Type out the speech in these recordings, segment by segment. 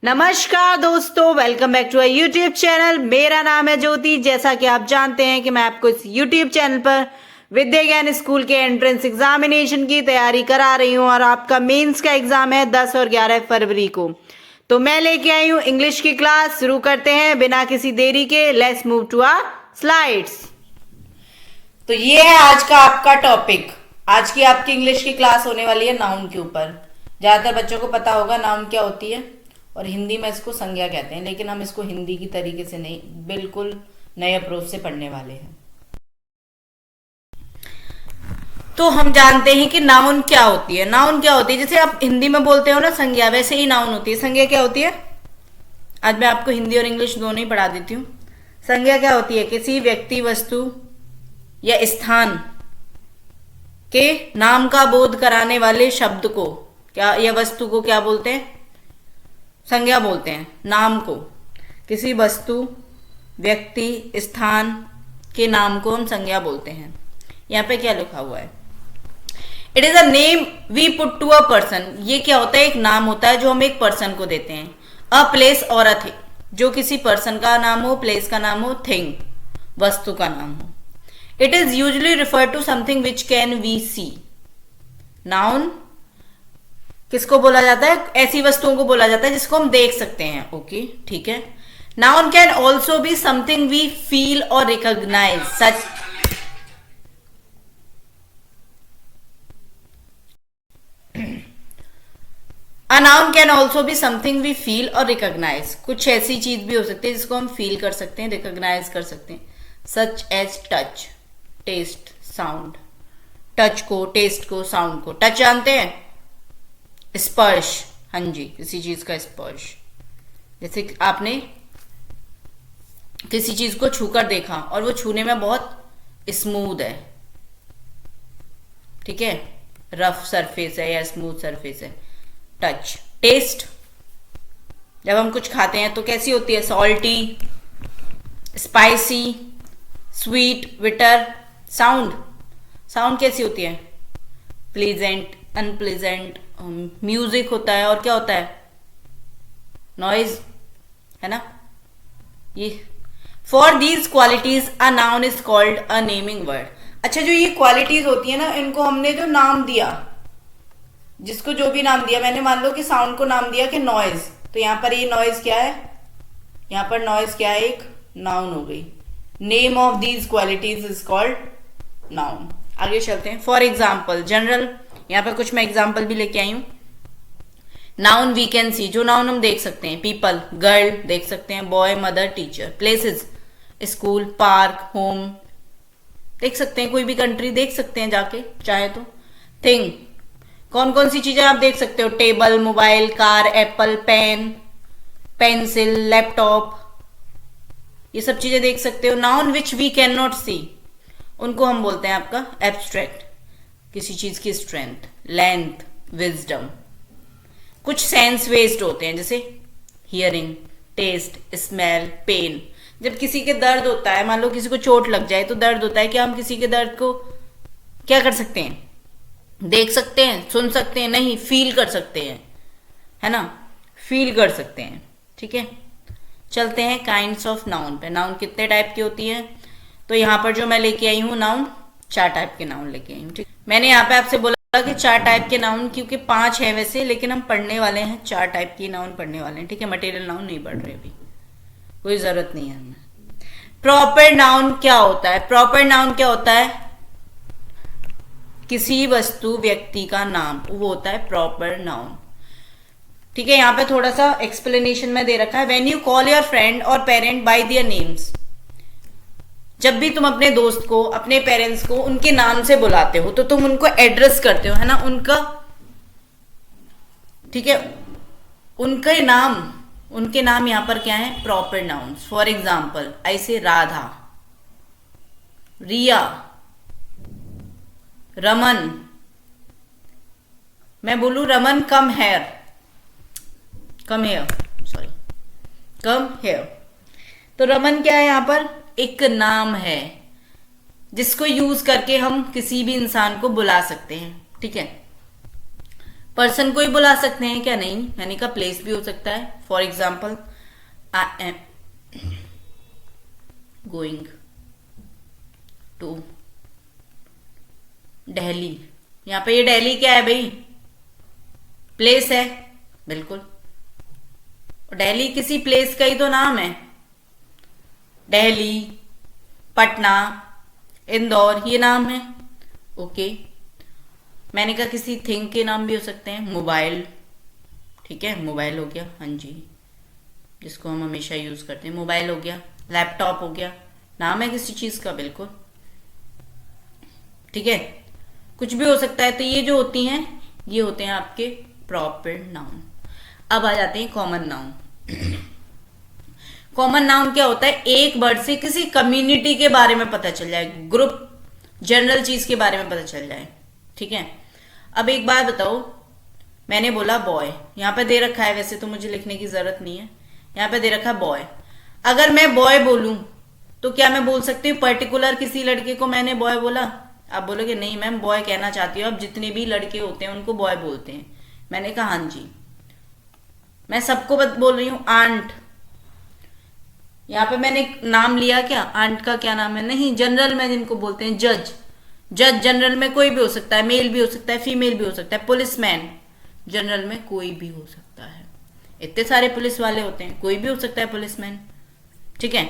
नमस्कार दोस्तों, welcome back to YouTube channel. मेरा नाम है ज्योति। जैसा कि आप जानते हैं कि मैं आपको इस यूट्यूब चैनल पर विद्या ज्ञान स्कूल के एंट्रेंस एग्जामिनेशन की तैयारी करा रही हूं और आपका मेंस का एग्जाम है 10 और 11 फरवरी को। तो मैं लेके आई हूं इंग्लिश की क्लास। शुरू करते हैं बिना किसी देरी के। Let's move to our slides. तो ये है आज का आपका टॉपिक। आज की आपकी इंग्लिश की क्लास होने वाली है नाउन के ऊपर। ज्यादातर बच्चों को पता होगा नाउन क्या होती है, और हिंदी में इसको संज्ञा कहते हैं, लेकिन हम इसको हिंदी की तरीके से नहीं, बिल्कुल नए अप्रोच से पढ़ने वाले हैं। तो हम जानते हैं कि नाउन क्या होती है। नाउन क्या होती है, जैसे आप हिंदी में बोलते हो ना संज्ञा, वैसे ही नाउन होती है। संज्ञा क्या होती है, आज मैं आपको हिंदी और इंग्लिश दोनों ही पढ़ा देती हूँ। संज्ञा क्या होती है, किसी व्यक्ति, वस्तु या स्थान के नाम का बोध कराने वाले शब्द को क्या या वस्तु को क्या बोलते हैं, संज्ञा बोलते हैं। नाम को, किसी वस्तु, व्यक्ति, स्थान के नाम को हम संज्ञा बोलते हैं। यहाँ पे क्या लिखा हुआ है, it is a name we put to a person. ये क्या होता है, एक नाम होता है जो हम एक पर्सन को देते हैं। अ प्लेस और अ थिंग, जो किसी पर्सन का नाम हो, प्लेस का नाम हो, थिंग वस्तु का नाम हो। It is usually refer to something which can we see. Noun किसको बोला जाता है, ऐसी वस्तुओं को बोला जाता है जिसको हम देख सकते हैं। ओके, ठीक है। Noun can also be something we feel और recognise such. A noun can also be something we feel और रिकॉग्नाइज। कुछ ऐसी चीज भी हो सकती है जिसको हम फील कर सकते हैं, रिकॉग्नाइज कर सकते हैं। Such as touch, taste, sound. Touch को, टेस्ट को, साउंड को। टच जानते हैं, स्पर्श, हाँ जी, किसी चीज का स्पर्श। जैसे आपने किसी चीज को छूकर देखा और वो छूने में बहुत स्मूथ है, ठीक है, रफ सरफेस है या स्मूथ सरफेस है, टच। टेस्ट, जब हम कुछ खाते हैं तो कैसी होती है, salty, spicy, sweet, bitter. Sound, sound कैसी होती है, प्लीजेंट, अनप्लीजेंट। म्यूजिक होता है, और क्या होता है, नॉइज, है ना। ये for these qualities a noun is called a naming word. अच्छा, जो ये क्वालिटीज होती है ना, इनको हमने जो नाम दिया, जिसको जो भी नाम दिया, मैंने मान लो कि साउंड को नाम दिया कि नॉइज, तो यहां पर ये नॉइज क्या है, यहां पर नॉइज क्या है, एक नाउन हो गई। Name of these qualities is called noun. आगे चलते हैं। फॉर एग्जाम्पल, जनरल, यहां पर कुछ मैं एग्जाम्पल भी लेके आई हूं। नाउन वी कैन सी, जो नाउन हम देख सकते हैं। पीपल, गर्ल देख सकते हैं, boy, mother, teacher. Places, school, park, home देख सकते हैं, कोई भी कंट्री देख सकते हैं जाके चाहे तो। थिंग, कौन कौन सी चीजें आप देख सकते हो, table, mobile, car, apple, pen, pencil, laptop, ये सब चीजें देख सकते हो। Noun which we can not see, उनको हम बोलते हैं आपका एब्स्ट्रैक्ट, किसी चीज की स्ट्रेंथ, लेंथ, विजडम। कुछ सेंस बेस्ड होते हैं, जैसे हियरिंग, टेस्ट, स्मेल, पेन। जब किसी के दर्द होता है, मान लो किसी को चोट लग जाए तो दर्द होता है, क्या हम किसी के दर्द को क्या कर सकते हैं, देख सकते हैं, सुन सकते हैं, नहीं, फील कर सकते हैं, है ना, फील कर सकते हैं। ठीक है, चलते हैं काइंड्स ऑफ नाउन पे। नाउन कितने टाइप की होती है, तो यहाँ पर जो मैं लेके आई हूँ नाउन, 4 टाइप के नाउन लेके आई हूँ। ठीक, मैंने यहाँ पे आपसे बोला कि 4 टाइप के नाउन, क्योंकि 5 है वैसे, लेकिन हम पढ़ने वाले हैं 4 टाइप की नाउन पढ़ने वाले हैं। ठीक है, मटेरियल नाउन नहीं पढ़ रहे अभी, कोई जरूरत नहीं है हमें। प्रॉपर नाउन क्या होता है, प्रॉपर नाउन क्या होता है, किसी वस्तु, व्यक्ति का नाम, वो होता है प्रॉपर नाउन। ठीक है, यहाँ पे थोड़ा सा एक्सप्लेनेशन में दे रखा है। When you call your friend और पेरेंट बाय देयर नेम्स, जब भी तुम अपने दोस्त को, अपने पेरेंट्स को उनके नाम से बुलाते हो तो तुम उनको एड्रेस करते हो, है ना, उनका, ठीक है, उनके नाम यहां पर क्या है, प्रॉपर नाउन्स। फॉर एग्जाम्पल, ऐसे राधा, रिया, रमन, मैं बोलू Raman come here, come here, sorry, come here, तो रमन क्या है, यहां पर एक नाम है जिसको यूज करके हम किसी भी इंसान को बुला सकते हैं। ठीक है, पर्सन को ही बुला सकते हैं क्या? नहीं, मैंने कहा प्लेस भी हो सकता है. For example, I am going to Delhi. यहां पे ये दिल्ली क्या है भाई? प्लेस है. बिल्कुल, दिल्ली किसी प्लेस का ही तो नाम है. दिल्ली, पटना, इंदौर, ये नाम है. ओके. मैंने कहा किसी थिंग के नाम भी हो सकते हैं. मोबाइल, ठीक है, मोबाइल हो गया. हाँ जी, जिसको हम हमेशा यूज करते हैं. मोबाइल हो गया, लैपटॉप हो गया, नाम है किसी चीज का. बिल्कुल, ठीक है, कुछ भी हो सकता है. तो ये जो होती हैं, ये होते हैं आपके प्रॉपर नाउन. अब आ जाते हैं कॉमन नाउन. कॉमन नाउन क्या होता है? एक वर्ड से किसी कम्युनिटी के बारे में पता चल जाए, ग्रुप, जनरल चीज के बारे में पता चल जाए. ठीक है. अब एक बात बताओ, मैंने बोला बॉय, यहां पे दे रखा है, वैसे तो मुझे लिखने की जरूरत नहीं है, यहां पे दे रखा है बॉय. अगर मैं बॉय बोलूं तो क्या मैं बोल सकती हूँ पर्टिकुलर किसी लड़के को मैंने बॉय बोला? आप बोलोगे नहीं मैम, बॉय कहना चाहती हूँ, अब जितने भी लड़के होते हैं उनको बॉय बोलते हैं. मैंने कहा हाँ जी, मैं सबको बोल रही हूँ आंट. यहाँ पे मैंने नाम लिया क्या? आंट का क्या नाम है? नहीं, जनरल में जिनको बोलते हैं जज. जज जनरल में कोई भी हो सकता है, मेल भी हो सकता है, फीमेल भी हो सकता है. पुलिसमैन जनरल में कोई भी हो सकता है. इतने सारे पुलिस वाले होते हैं, कोई भी हो सकता है पुलिसमैन. ठीक है.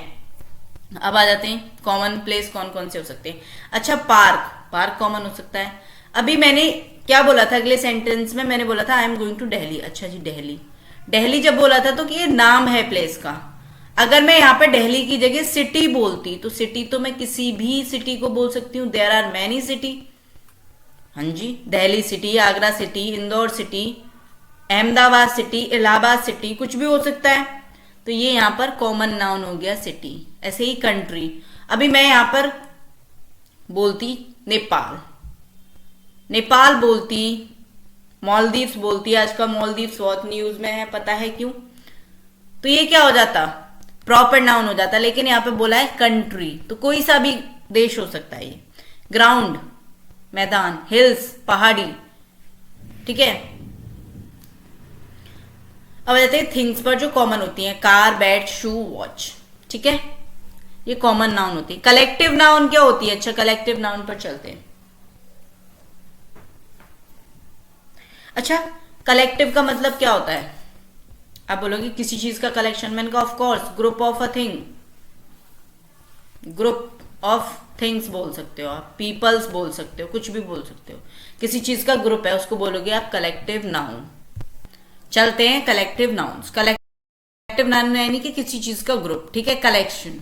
अब आ जाते हैं कॉमन प्लेस कौन कौन से हो सकते हैं. अच्छा, पार्क, पार्क कॉमन हो सकता है. अभी मैंने क्या बोला था? अगले सेंटेंस में मैंने बोला था I am going to Delhi. अच्छा जी, दिल्ली, दिल्ली जब बोला था तो कि ये नाम है प्लेस का. अगर मैं यहाँ पे दिल्ली की जगह सिटी बोलती तो सिटी तो मैं किसी भी सिटी को बोल सकती हूँ. There are many city. हाँ जी, Delhi city, Agra city, Indore city, Ahmedabad city, Allahabad city, कुछ भी हो सकता है. तो ये यहाँ पर कॉमन नाउन हो गया सिटी. ऐसे ही कंट्री, अभी मैं यहाँ पर बोलती नेपाल, नेपाल बोलती, मालदीव्स बोलती. आजकल मालदीव्स बहुत न्यूज में है, पता है क्यों? तो ये क्या हो जाता? प्रॉपर नाउन हो जाता. लेकिन यहाँ पे बोला है कंट्री, तो कोई सा भी देश हो सकता है ये. ग्राउंड, मैदान, हिल्स, पहाड़ी. ठीक है. अब आ जाते हैं थिंग्स पर जो कॉमन होती हैं. कार, बैट, शू, वॉच. ठीक है, ये कॉमन नाउन होती है. कलेक्टिव नाउन क्या होती है? अच्छा, कलेक्टिव नाउन पर चलते हैं. अच्छा, कलेक्टिव का मतलब क्या होता है? आप बोलोगे किसी चीज का कलेक्शन. मैंने कहा of course, group of a thing, group of things बोल सकते हो आप, पीपल्स बोल सकते हो, कुछ भी बोल सकते हो. किसी चीज का ग्रुप है, उसको बोलोगे आप कलेक्टिव नाउन. चलते हैं कलेक्टिव नाउन्स. कलेक्टिव नाउन यानी कि किसी चीज का ग्रुप. ठीक है, कलेक्शन.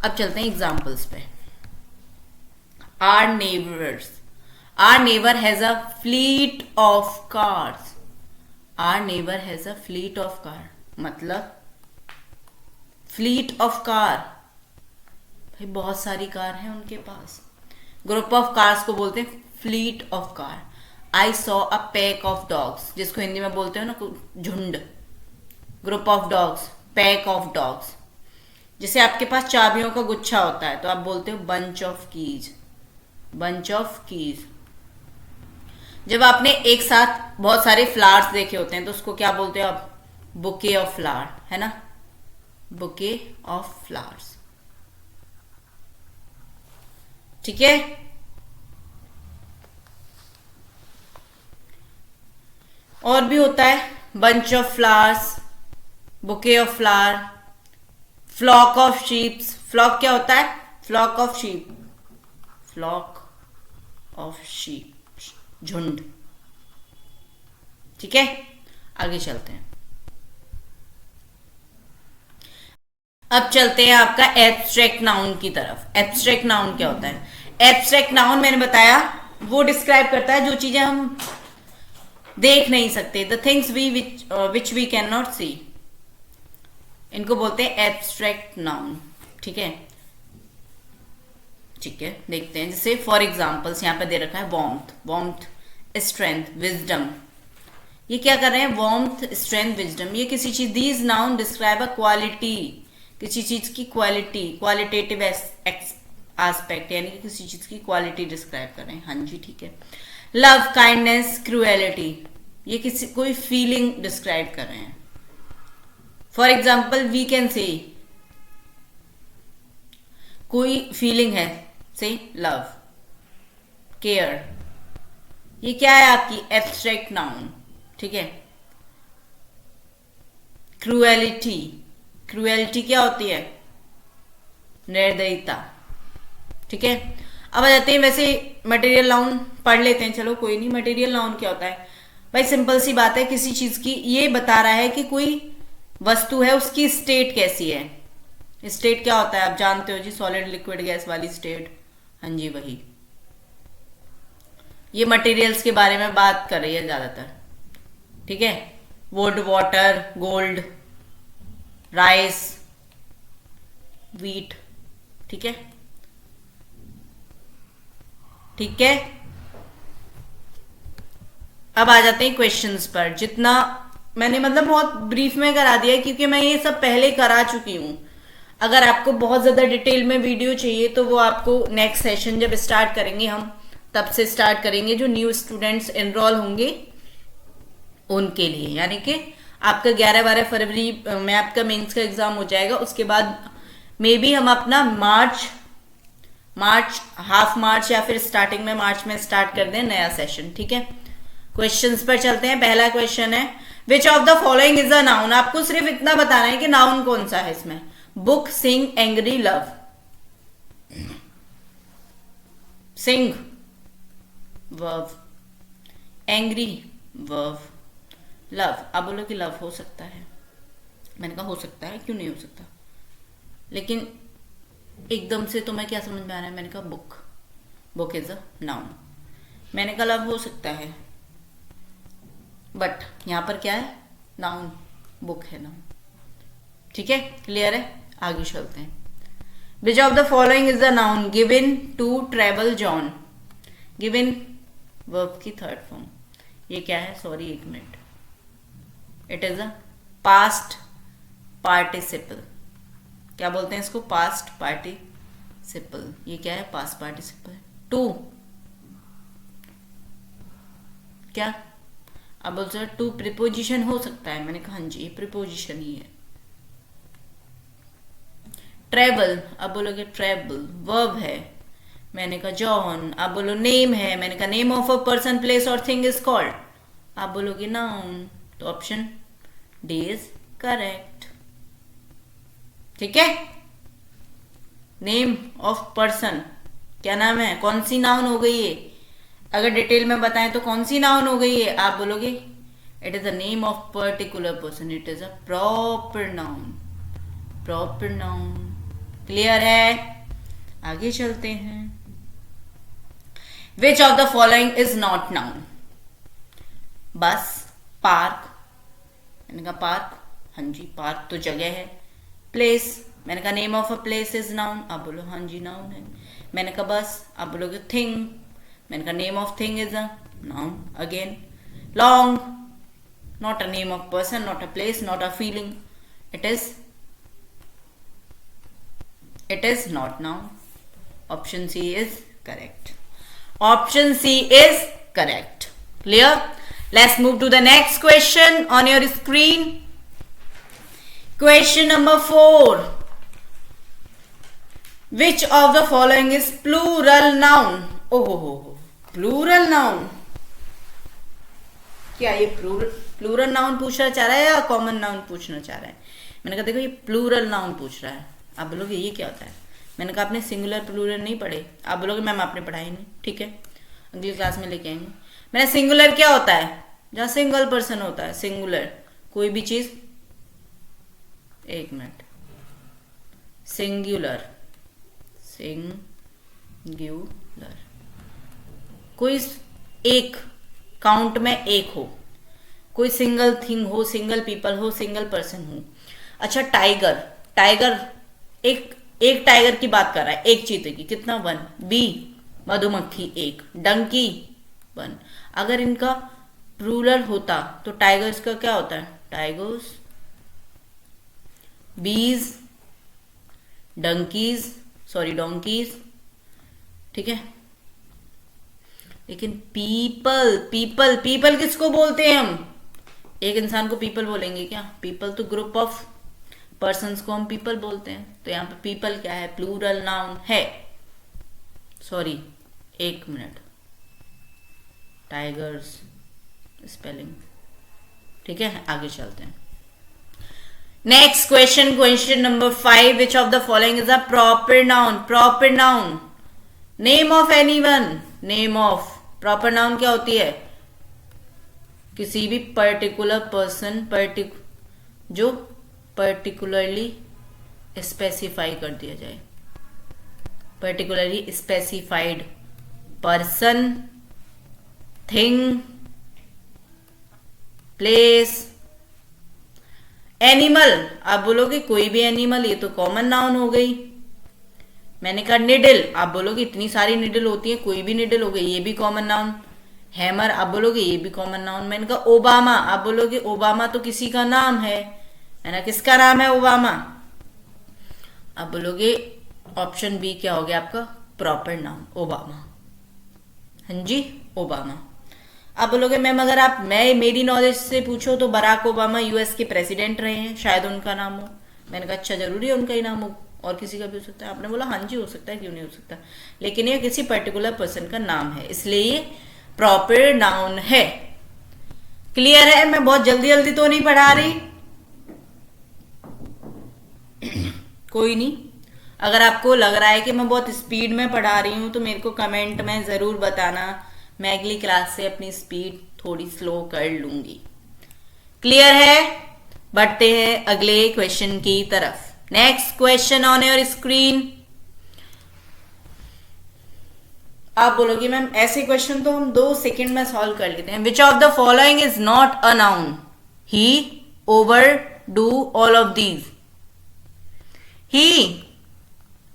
अब चलते हैं एग्जाम्पल्स पे. Our neighbours, our neighbour has a fleet of cars. Our neighbour has a fleet of car, मतलब फ्लीट ऑफ कार, भाई बहुत सारी कार हैं उनके पास. ग्रुप ऑफ कार्स को बोलते हैं fleet of car. I saw a pack of dogs, जिसको हिंदी में बोलते हो ना झुंड. Group of dogs, pack of dogs. जैसे आपके पास चाबियों का गुच्छा होता है तो आप बोलते हो bunch of keys, bunch of keys. जब आपने एक साथ बहुत सारे फ्लावर्स देखे होते हैं तो उसको क्या बोलते हो आप? बुके ऑफ फ्लावर, है ना, बुके ऑफ फ्लावर्स. ठीक है. और भी होता है bunch of flowers, bouquet of flower, flock of sheeps. Flock क्या होता है? Flock of sheep, flock of sheep, झुंड. ठीक है, आगे चलते हैं. अब चलते हैं आपका एब्स्ट्रैक्ट नाउन की तरफ. एब्स्ट्रैक्ट नाउन क्या होता है? एब्स्ट्रैक्ट नाउन मैंने बताया वो डिस्क्राइब करता है जो चीजें हम देख नहीं सकते. The things which we can not see, इनको बोलते हैं एब्स्ट्रैक्ट नाउन. ठीक है, ठीक है, देखते हैं. जैसे फॉर एग्जाम्पल्स यहाँ पे दे रखा है वॉर्मथ, वॉर्मथ, स्ट्रेंथ, विजडम. ये क्या कर रहे हैं? Warmth, strength, wisdom. ये किसी चीज, these noun describe a quality, किसी चीज की क्वालिटी, क्वालिटेटिव एस्पेक्ट, यानी कि किसी चीज की क्वालिटी डिस्क्राइब कर रहे हैं. हाँ जी, ठीक है. लव, काइंडनेस, क्रूएलिटी, ये किसी कोई फीलिंग डिस्क्राइब कर रहे हैं. For example we can say कोई फीलिंग है, से लव, केयर, ये क्या है आपकी एब्स्ट्रैक्ट नाउन. ठीक है. क्रूएलिटी, क्रूएलिटी क्या होती है, निर्दयता. ठीक है. अब आ जाते हैं वैसे मटेरियल नाउन पढ़ लेते हैं. चलो कोई नहीं. मटेरियल नाउन क्या होता है भाई, सिंपल सी बात है, किसी चीज की ये बता रहा है कि कोई वस्तु है उसकी स्टेट कैसी है. स्टेट क्या होता है आप जानते हो जी, सॉलिड लिक्विड गैस वाली स्टेट. हाँ जी वही. ये मटेरियल्स के बारे में बात कर रही है ज्यादातर. ठीक है. Would, water, gold, rice, wheat. ठीक है. ठीक है. अब आ जाते हैं क्वेश्चंस पर. जितना मैंने मतलब बहुत ब्रीफ में करा दिया है क्योंकि मैं ये सब पहले करा चुकी हूं. अगर आपको बहुत ज्यादा डिटेल में वीडियो चाहिए तो वो आपको नेक्स्ट सेशन जब स्टार्ट करेंगे हम तब से स्टार्ट करेंगे, जो न्यू स्टूडेंट्स एनरोल होंगे उनके लिए. यानी कि आपका 11-12 फरवरी में आपका मेंस का एग्जाम हो जाएगा. उसके बाद मे बी हम अपना मार्च हाफ मार्च या फिर स्टार्टिंग में मार्च में स्टार्ट कर दें नया सेशन. ठीक है. क्वेश्चंस पर चलते हैं. पहला क्वेश्चन है विच of the following is a noun. आपको सिर्फ इतना बताना है कि नाउन कौन सा है इसमें. बुक, सिंग, एंग्री, लव. सिंग वर्ब, एंग्री वर्ब, लव. आप बोलो कि लव हो सकता है. मैंने कहा हो सकता है, क्यों नहीं हो सकता. लेकिन एकदम से तुम्हें क्या समझ में आ रहा है. मैंने कहा book, book is a noun. मैंने कहा लव हो सकता है, बट यहां पर क्या है, नाउन, बुक है नाउन. ठीक है. क्लियर है. आगे चलते हैं. Which of the following is the noun given to travel John. Given verb की थर्ड फॉर्म. ये क्या है, सॉरी एक minute. It is a past participle. क्या बोलते हैं इसको, पास्ट पार्टिसिपल. ये क्या है, पास्ट पार्टिसिपल. टू क्या, अब बोलते हैं टू प्रीपोजिशन हो सकता है. मैंने कहा हाँ जी ये प्रीपोजिशन ही है. ट्रेवल, अब बोलोगे ट्रेवल वर्ब है. मैंने कहा जॉन. आप बोलो नेम है. मैंने कहा name of a person, place और थिंग इज कॉल्ड. आप बोलोगे नाउन. तो ऑप्शन डी इज करेक्ट. ठीक है. नेम ऑफ पर्सन, क्या नाम है, कौन सी नाउन हो गई है. अगर डिटेल में बताएं तो कौन सी नाउन हो गई है. आप बोलोगे it is the name of particular person. It is a proper noun. Proper noun. Clear है. आगे चलते हैं. Which of the following is not noun. बस, पार्क. मैंने कहा पार्क, हाँ जी पार्क तो जगह है. प्लेस, मैंने कहा name of a place is noun. आप बोलो हाँ जी नाउन है. मैंने कहा बस, आप बोलोगे थिंग. मैंने कहा name of thing is a noun again. Long, not a name of person, not a place, not a feeling. it is not noun. Option C is correct. Option C is correct. Clear. Let's move to the next question on your screen. Question number 4. Which of the following is plural noun? Oh, plural noun. क्या ये plural noun पूछना चाह रहा है या common noun पूछना चाह रहा है. मैंने कहा देखो ये प्लूरल नाउन पूछ रहा है. आप बोलोगे ये क्या होता है. मैंने कहा आपने सिंगुलर प्लूरल नहीं पढ़े. आप बोलोगे मैम आपने पढ़ाई नहीं. ठीक है, अगली क्लास में लेके आएंगे. मैंने सिंगुलर क्या होता है, जहां सिंगल पर्सन होता है. सिंगुलर कोई भी चीज, एक मिनट, सिंगुलर, सिंगुलर कोई एक काउंट में एक हो, कोई सिंगल थिंग हो, सिंगल पीपल हो, सिंगल पर्सन हो. अच्छा टाइगर, टाइगर एक टाइगर की बात कर रहा है, एक चीते की. कितना, 1. बी मधुमक्खी, एक. डंकी 1. अगर इनका प्लूरल होता तो टाइगर्स का क्या होता है, टाइगर्स, बीज, डंकीज, सॉरी डोंकीज. ठीक है. लेकिन पीपल पीपल पीपल किसको बोलते हैं हम? एक इंसान को पीपल बोलेंगे क्या? पीपल तो ग्रुप ऑफ पर्सन्स को हम पीपल बोलते हैं। तो यहाँ पे पीपल क्या है? प्लूरल नाउन है। सॉरी, एक मिनट, टाइगर्स स्पेलिंग, ठीक है, आगे चलते हैं। Next question, question number 5, which of the following is a proper noun? Proper noun, name of anyone, name of. Proper noun क्या होती है? किसी भी पर्टिकुलर पर्सन, जो पर्टिकुलरली स्पेसिफाई कर दिया जाए, particularly specified person, thing, place. Animal, आप बोलोगे कोई भी एनिमल, ये तो कॉमन नाउन हो गई। मैंने कहा निडल, आप बोलोगे इतनी सारी निडल होती है, कोई भी निडल हो गई, ये भी कॉमन नाउन। हैमर, आप बोलोगे ये भी कॉमन नाउन। मैंने कहा ओबामा, आप बोलोगे ओबामा तो किसी का नाम है। मैंने किसका नाम है? ओबामा। आप बोलोगे ऑप्शन बी क्या हो गया आपका? Proper noun, Obama. हाँ जी, ओबामा। आप बोलोगे मैम अगर आप मेरी नॉलेज से पूछो तो बराक ओबामा यूएस के प्रेसिडेंट रहे हैं, शायद उनका नाम हो। मैंने कहा अच्छा, जरूरी है उनका ही नाम हो? और किसी का भी हो सकता है। आपने बोला हाँ जी हो सकता है, क्यों नहीं हो सकता, लेकिन ये किसी पर्टिकुलर पर्सन का नाम है, इसलिए ये प्रॉपर नाउन है। क्लियर है? मैं बहुत जल्दी जल्दी तो नहीं पढ़ा रही। कोई नहीं, अगर आपको लग रहा है कि मैं बहुत स्पीड में पढ़ा रही हूं तो मेरे को कमेंट में जरूर बताना, मैं अगली क्लास से अपनी स्पीड थोड़ी स्लो कर लूंगी। क्लियर है? बढ़ते हैं अगले क्वेश्चन की तरफ। Next question on your screen. आप बोलोगे मैम ऐसे क्वेश्चन तो हम 2 सेकेंड में सॉल्व कर लेते हैं। Which of the following is not a noun? He, over, do, all of these. He,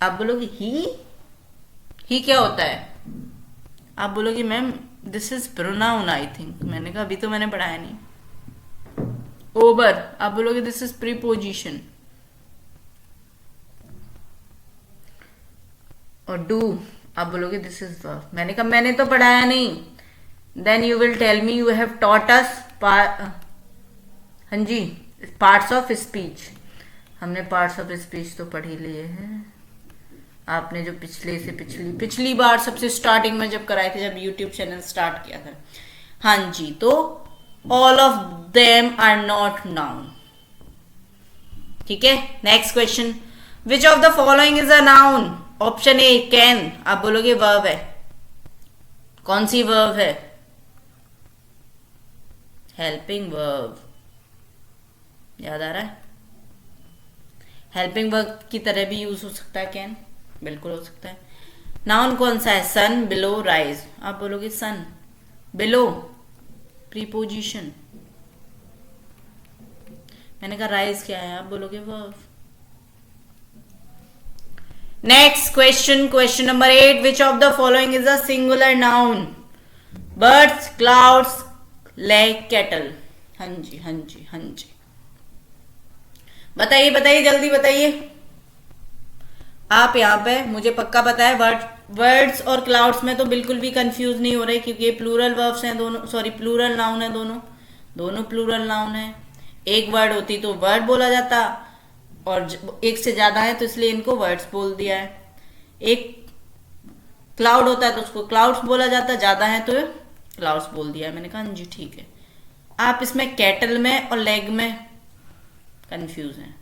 आप बोलोगे ही क्या होता है? आप बोलोगे ma'am this is pronoun I think. मैंने कहा अभी तो मैंने पढ़ाया नहीं। ओवर, आप बोलोगे दिस इज प्रीपोजिशन। और डू, आप बोलोगे दिस इज वर्ब। मैंने कहा मैंने तो पढ़ाया नहीं। Then you will tell me you have taught us हाँ जी, पार्ट्स ऑफ स्पीच। हमने पार्ट्स ऑफ स्पीच तो पढ़ ही लिए हैं। आपने जो पिछली बार सबसे स्टार्टिंग में जब कराए थे, जब यूट्यूब चैनल स्टार्ट किया था। हाँ जी, तो all of them are not noun. ठीक है, next question, which of the following is a noun? Option A can, आप बोलोगे वर्ब है। कौन सी वर्ब है? Helping verb. याद आ रहा है? हेल्पिंग वर्ब की तरह भी यूज हो सकता है कैन, बिल्कुल हो सकता है। नाउन कौन सा है? सन, बिलो, राइज। आप बोलोगे सन, बिलो प्रीपोजिशन। मैंने कहा राइज क्या है? आप बोलोगे verb. Next question, question number 8, which of the following is a singular noun? Birds, clouds, lake, cattle. हाँ जी, हाँ जी, हाँ जी, बताइए बताइए, जल्दी बताइए। आप यहाँ पे मुझे पक्का पता है वर्ड्स और क्लाउड्स में तो बिल्कुल भी कंफ्यूज नहीं हो रहे, क्योंकि ये प्लूरल वर्ब्स हैं दोनों, सॉरी प्लूरल नाउन है दोनों प्लूरल नाउन है। एक वर्ड होती तो वर्ड बोला जाता, और एक से ज्यादा है तो इसलिए इनको वर्ड्स बोल दिया है। एक क्लाउड होता है तो उसको क्लाउड्स बोला जाता, ज्यादा है तो क्लाउड्स बोल दिया है। मैंने कहा जी ठीक है। आप इसमें कैटल में और लेग में कंफ्यूज हैं।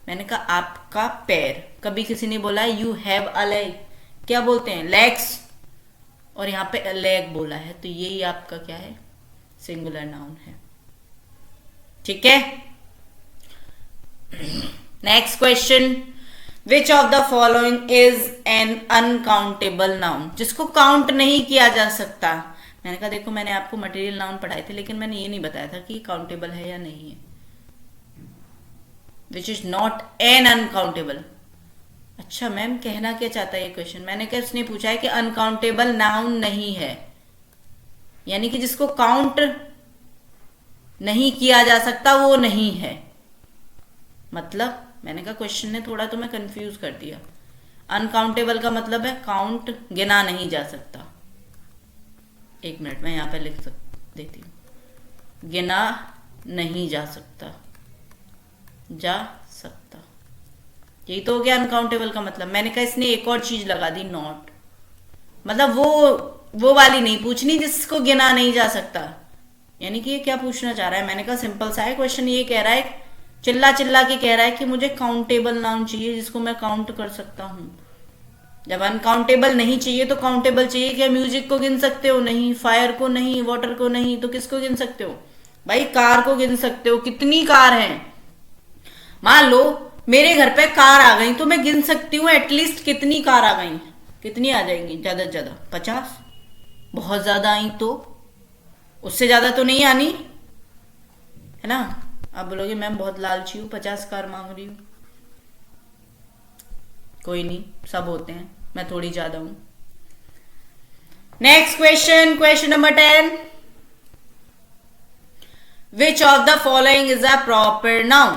मैंने कहा आपका पैर, कभी किसी ने बोला है यू हैव अ लेग, क्या बोलते हैं? लेग्स, और यहाँ पे लेग बोला है, तो यही आपका क्या है? सिंगुलर नाउन है। ठीक है, next question, which of the following is an uncountable noun? जिसको काउंट नहीं किया जा सकता। मैंने कहा देखो मैंने आपको मटेरियल नाउन पढ़ाए थे, लेकिन मैंने ये नहीं बताया था कि काउंटेबल है या नहीं है। Which is not an uncountable. अच्छा मैम कहना क्या चाहता है ये क्वेश्चन? मैंने कहा उसने पूछा है कि अनकाउंटेबल नाउन नहीं है, यानी कि जिसको काउंट नहीं किया जा सकता वो नहीं है। मतलब मैंने कहा क्वेश्चन ने थोड़ा तो मैं कंफ्यूज कर दिया। अनकाउंटेबल का मतलब है काउंट, गिना नहीं जा सकता। एक मिनट मैं यहाँ पे देती हूँ। गिना नहीं जा सकता, जा सकता, यही तो हो गया अनकाउंटेबल का मतलब। मैंने कहा इसने एक और चीज लगा दी, नॉट, मतलब वो वाली नहीं पूछनी जिसको गिना नहीं जा सकता। यानी कि ये क्या पूछना चाह रहा है? मैंने कहा सिंपल सा है क्वेश्चन, ये कह रहा है, चिल्ला चिल्ला के कह रहा है कि मुझे काउंटेबल नाउन चाहिए जिसको मैं काउंट कर सकता हूं। जब अनकाउंटेबल नहीं चाहिए तो काउंटेबल चाहिए। क्या म्यूजिक को गिन सकते हो? नहीं। फायर को नहीं, वाटर को नहीं, तो किसको गिन सकते हो भाई? कार को गिन सकते हो। कितनी कार है? मान लो मेरे घर पे कार आ गई तो मैं गिन सकती हूँ एटलीस्ट कितनी कार आ गई। कितनी आ जाएंगी? ज्यादा से ज्यादा 50। बहुत ज्यादा आई तो उससे ज्यादा तो नहीं आनी है ना। आप बोलोगे मैम बहुत लालची हूं, 50 कार मांग रही हूं। कोई नहीं, सब होते हैं, मैं थोड़ी ज्यादा हूं। Next question, question number 10। Which of the following is a proper noun?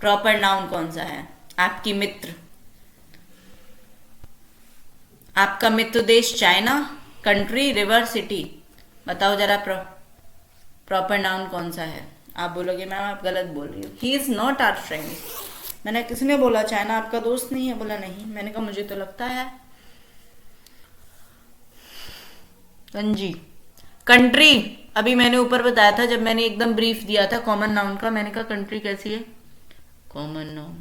Proper noun कौन सा है? आपकी मित्र, आपका मित्र देश चाइना, कंट्री, रिवर, सिटी, बताओ जरा प्रॉपर नाउन कौन सा है? आप बोलोगे मैम आप गलत बोल रही हो, he is not our friend. मैंने किसने बोला चाइना आपका दोस्त नहीं है? बोला नहीं। मैंने कहा मुझे तो लगता है। जी कंट्री, अभी मैंने ऊपर बताया था जब मैंने एकदम ब्रीफ दिया था कॉमन नाउन का, मैंने कहा कंट्री कैसी है? Common noun.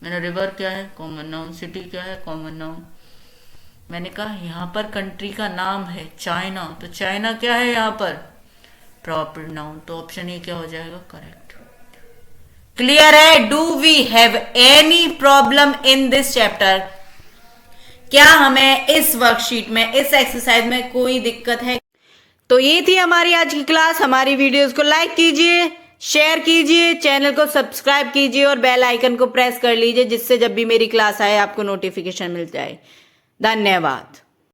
मैंने रिवर क्या है? Common noun. सिटी क्या है? Common noun. मैंने कहा यहाँ पर कंट्री का नाम है चाइना, तो चाइना क्या है यहाँ पर? Proper noun. तो ऑप्शन ए क्या हो जाएगा? करेक्ट। क्लियर है? Do we have any problem in this chapter? क्या हमें इस वर्कशीट में, इस एक्सरसाइज में कोई दिक्कत है? तो ये थी हमारी आज की क्लास। हमारी वीडियोस को लाइक कीजिए, शेयर कीजिए, चैनल को सब्सक्राइब कीजिए और बेल आइकन को प्रेस कर लीजिए जिससे जब भी मेरी क्लास आए आपको नोटिफिकेशन मिल जाए। धन्यवाद।